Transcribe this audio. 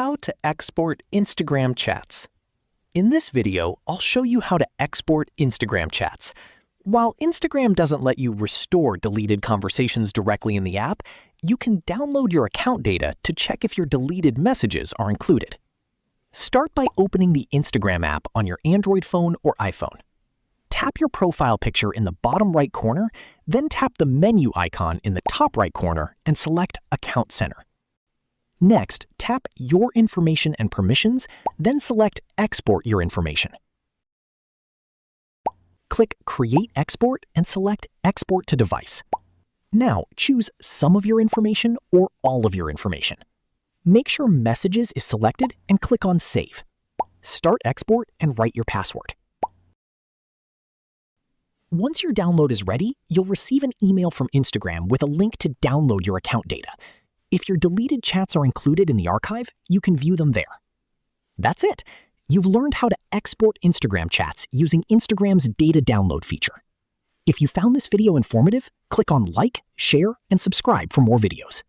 How to export Instagram chats. In this video, I'll show you how to export Instagram chats. While Instagram doesn't let you restore deleted conversations directly in the app, you can download your account data to check if your deleted messages are included. Start by opening the Instagram app on your Android phone or iPhone. Tap your profile picture in the bottom right corner, then tap the menu icon in the top right corner and select Account Center. Next, tap Your Information and Permissions, then select Export Your Information. Click Create Export and select Export to Device. Now, choose some of your information or all of your information. Make sure Messages is selected and click on Save. Start export and write your password. Once your download is ready, you'll receive an email from Instagram with a link to download your account data. If your deleted chats are included in the archive, you can view them there. That's it. You've learned how to export Instagram chats using Instagram's data download feature. If you found this video informative, click on like, share, and subscribe for more videos.